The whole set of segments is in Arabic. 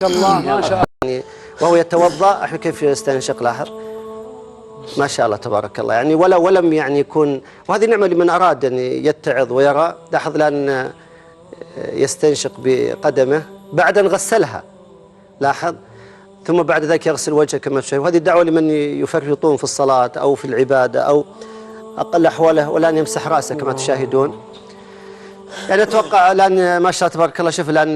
الله ما شاء الله. يعني وهو يتوضأ أحنا كيف يستنشق، لاحظ ما شاء الله تبارك الله، يعني ولم يعني يكون، وهذه نعمة لمن أراد أن يتعظ ويرى. لاحظ لأن يستنشق بقدمه بعد أن غسلها، لاحظ، ثم بعد ذلك يغسل وجهه كما تشاهد. وهذه الدعوة لمن يفرطون في الصلاة أو في العبادة أو أقل أحواله، والآن يمسح رأسه كما تشاهدون. يعني أتوقع الآن ما شاء الله تبارك الله، شوف الآن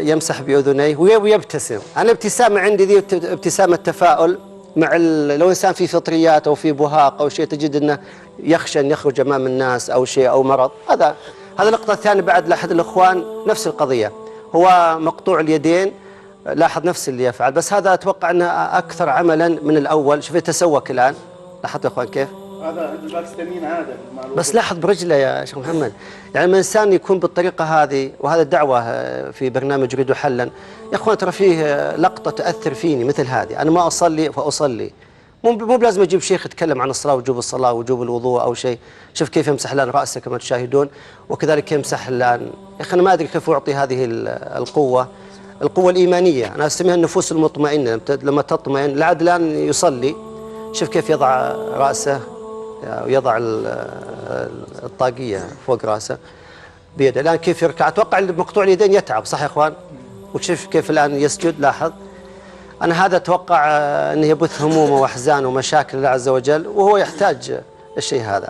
يمسح بأذنيه ويبتسم. أنا الابتسامة عندي ذي ابتسامة تفاؤل، مع لو إنسان في فطريات أو في بهاق أو شيء تجد أنه يخشى أن يخرج أمام الناس أو شيء أو مرض. هذا النقطة الثانية بعد لأحد الإخوان نفس القضية، هو مقطوع اليدين، لاحظ نفس اللي يفعل، بس هذا أتوقع أنه أكثر عملا من الأول. شوف يتسوق الآن، لاحظ يا إخوان كيف هذا عند الباكستانيين عادة، بس لاحظ برجله يا شيخ محمد. يعني لما الإنسان يكون بالطريقة هذه، وهذا الدعوة في برنامج أريد حلا يا إخوان، ترى فيه لقطة تأثر فيني مثل هذه. أنا ما أصلي فأصلي، مو بلازم أجيب شيخ يتكلم عن الصلاة وجوب الصلاة وجوب الوضوء أو شيء. شوف كيف يمسح الآن رأسه كما تشاهدون، وكذلك يمسح الآن. يا أخي أنا ما أدري كيف أعطي هذه القوة الإيمانية، أنا أسميها النفوس المطمئنة. لما تطمئن العبد الآن يصلي، شوف كيف يضع رأسه ويضع الطاقية فوق رأسه بيده. الآن كيف يركع، أتوقع مقطوع اليدين يتعب، صح يا إخوان؟ وشوف كيف الآن يسجد، لاحظ. أنا هذا أتوقع أنه يبث همومه وأحزانه ومشاكل الله عز وجل، وهو يحتاج الشيء هذا.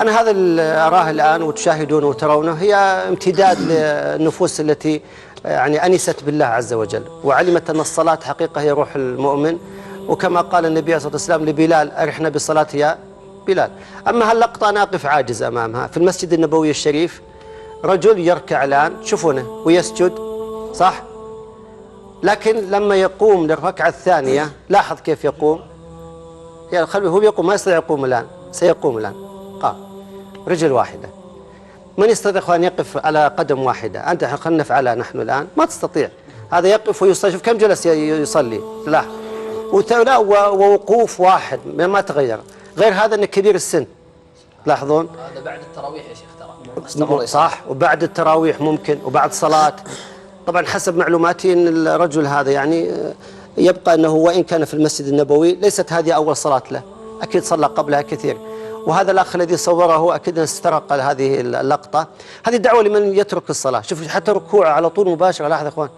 أنا هذا اللي أراه الآن وتشاهدونه وترونه، هي امتداد للنفوس التي يعني أنست بالله عز وجل، وعلمت أن الصلاة حقيقة هي روح المؤمن. وكما قال النبي عليه الصلاة والسلام لبلال: أرحنا بالصلاة يا بلال. أما هاللقطة أنا أقف عاجز أمامها. في المسجد النبوي الشريف رجل يركع الآن، تشوفونه، ويسجد، صح؟ لكن لما يقوم للركعة الثانية لاحظ كيف يقوم. يعني خلوه هو يقوم، ما يستطيع يقوم الآن، سيقوم الآن. قام رجل واحدة. من يستطيع أخوان يقف على قدم واحدة؟ أنت خلنا نفعلها نحن الآن، ما تستطيع. هذا يقف ويصلي، شوف كم جلس يصلي، لا ووقوف واحد ما تغير. غير هذا أنه كبير السن، تلاحظون. هذا بعد التراويح يا شيخ ترى، صح، وبعد التراويح ممكن، وبعد صلاة. طبعا حسب معلوماتي أن الرجل هذا يعني يبقى أنه وإن كان في المسجد النبوي ليست هذه أول صلاة له، أكيد صلى قبلها كثير. وهذا الأخ الذي صوره أكيد استرق هذه اللقطة. هذه دعوة لمن يترك الصلاة. شوف حتى ركوعه على طول مباشرة، لاحظ يا إخوان،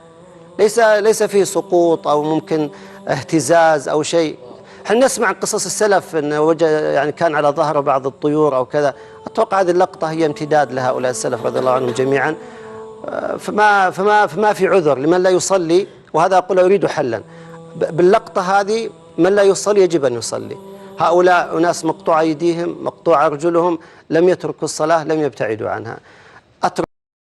ليس فيه سقوط أو ممكن اهتزاز أو شيء. احنا نسمع عن قصص السلف أن يعني كان على ظهره بعض الطيور أو كذا. أتوقع هذه اللقطة هي امتداد لهؤلاء السلف رضي الله عنهم جميعا. فما في عذر لمن لا يصلي. وهذا أقول أريد حلا باللقطة هذه. من لا يصلي يجب أن يصلي. هؤلاء أناس مقطوع أيديهم، مقطوع أرجلهم، لم يتركوا الصلاة، لم يبتعدوا عنها.